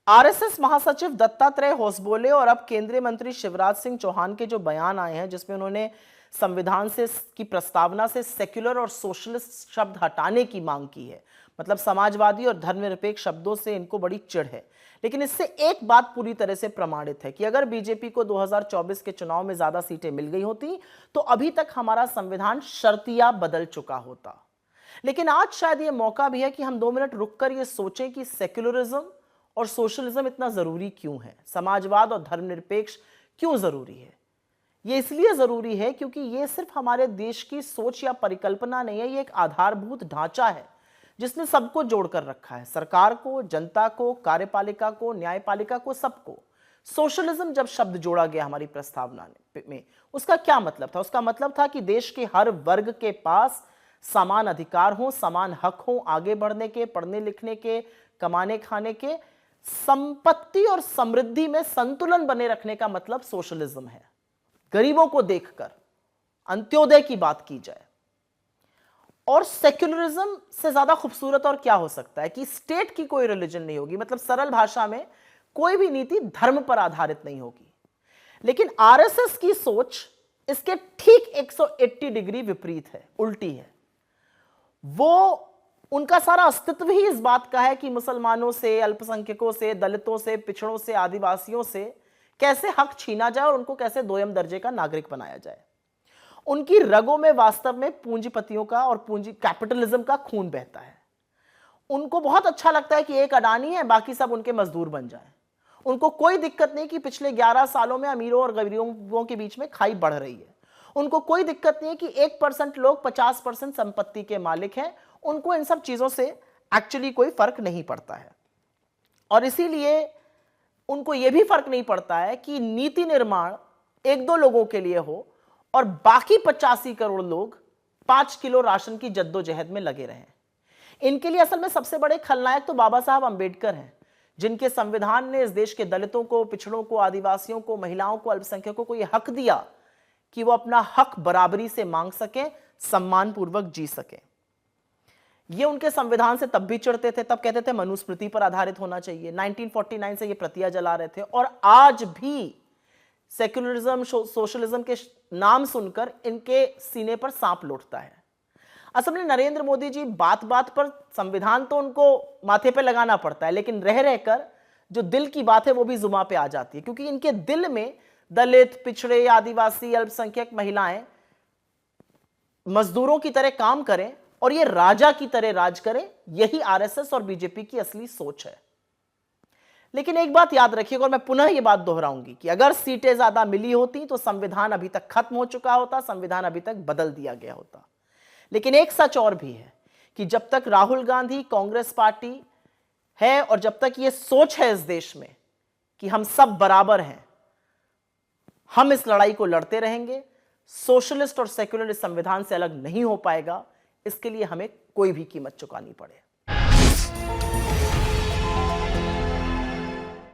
RSS महासचिव दत्तात्रेय होसबोले और अब केंद्रीय मंत्री शिवराज सिंह चौहान के जो बयान आए हैं, जिसमें उन्होंने संविधान से की प्रस्तावना से सेक्युलर और सोशलिस्ट शब्द हटाने की मांग की है। मतलब समाजवादी और धर्मनिरपेक्ष शब्दों से इनको बड़ी चिढ़ है। लेकिन इससे एक बात पूरी तरह से प्रमाणित है कि अगर बीजेपी को 2024 के चुनाव में ज्यादा सीटें मिल गई होती तो अभी तक हमारा संविधान शर्तिया बदल चुका होता। लेकिन आज शायद यह मौका भी है कि हम 2 मिनट रुककर यह सोचें कि सेक्युलरिज्म और सोशलिज्म इतना जरूरी क्यों है, समाजवाद और धर्मनिरपेक्ष क्यों जरूरी है। यह इसलिए जरूरी है क्योंकि यह सिर्फ हमारे देश की सोच या परिकल्पना नहीं है, यह एक आधारभूत ढांचा है जिसने सबको जोड़कर रखा है, सरकार को, जनता को, कार्यपालिका को, न्यायपालिका को, सबको। सोशलिज्म जब शब्द जोड़ा गया हमारी प्रस्तावना में, उसका क्या मतलब था? उसका मतलब था कि देश के हर वर्ग के पास समान अधिकार हो, समान हक हो, आगे बढ़ने के, पढ़ने लिखने के, कमाने खाने के, संपत्ति और समृद्धि में संतुलन बने रखने का मतलब सोशलिज्म है। गरीबों को देखकर अंत्योदय की बात की जाए। और सेक्युलरिज्म से ज्यादा खूबसूरत और क्या हो सकता है कि स्टेट की कोई रिलीजन नहीं होगी, मतलब सरल भाषा में कोई भी नीति धर्म पर आधारित नहीं होगी। लेकिन आरएसएस की सोच इसके ठीक 180 डिग्री विपरीत है, उल्टी है। वो उनका सारा अस्तित्व ही इस बात का है कि मुसलमानों से, अल्पसंख्यकों से, दलितों से, पिछड़ों से, आदिवासियों से कैसे हक छीना जाए और उनको कैसे दोयम दर्जे का नागरिक बनाया जाए। उनकी रगों में वास्तव में पूंजीपतियों का और कैपिटलिज्म का खून बहता है। उनको बहुत अच्छा लगता है कि एक अडानी है, बाकी सब उनके मजदूर बन जाएं। उनको कोई दिक्कत नहीं कि पिछले 11 सालों में अमीरों और गरीबों के बीच में खाई बढ़ रही है। उनको कोई दिक्कत नहीं है कि 1% लोग 50% संपत्ति के मालिक हैं। उनको इन सब चीजों से एक्चुअली कोई फर्क नहीं पड़ता है। और इसीलिए उनको यह भी फर्क नहीं पड़ता है कि नीति निर्माण 1-2 लोगों के लिए हो और बाकी 85 करोड़ लोग 5 किलो राशन की जद्दोजहद में लगे रहें। इनके लिए असल में सबसे बड़े खलनायक तो बाबा साहब अंबेडकर हैं, जिनके संविधान ने इस देश के दलितों को, पिछड़ों को, आदिवासियों को, महिलाओं को, अल्पसंख्यकों को यह हक दिया कि वो अपना हक बराबरी से मांग सकें, सम्मानपूर्वक जी सकें। ये उनके संविधान से तब भी चिढ़ते थे, तब कहते थे मनुस्मृति पर आधारित होना चाहिए। 1949 से ये प्रतियां जला रहे थे और आज भी सेक्युलरिज्म, सोशलिज्म के नाम सुनकर इनके सीने पर सांप लौटता है। असल में नरेंद्र मोदी जी बात बात पर संविधान तो उनको माथे पे लगाना पड़ता है, लेकिन रह रहकर जो दिल की बात है वो भी जुबान पे आ जाती है, क्योंकि इनके दिल में दलित, पिछड़े, आदिवासी, अल्पसंख्यक, महिलाएं मजदूरों की तरह काम करें और ये राजा की तरह राज करें। यही आरएसएस और बीजेपी की असली सोच है। लेकिन एक बात याद रखिएगा, और मैं पुनः ये बात दोहराऊंगी कि अगर सीटें ज्यादा मिली होती तो संविधान अभी तक खत्म हो चुका होता, संविधान अभी तक बदल दिया गया होता। लेकिन एक सच और भी है कि जब तक राहुल गांधी कांग्रेस पार्टी है और जब तक ये सोच है इस देश में कि हम सब बराबर हैं, हम इस लड़ाई को लड़ते रहेंगे। सोशलिस्ट और सेक्युलरिस्ट संविधान से अलग नहीं हो पाएगा। इसके लिए हमें कोई भी कीमत चुकानी पड़े।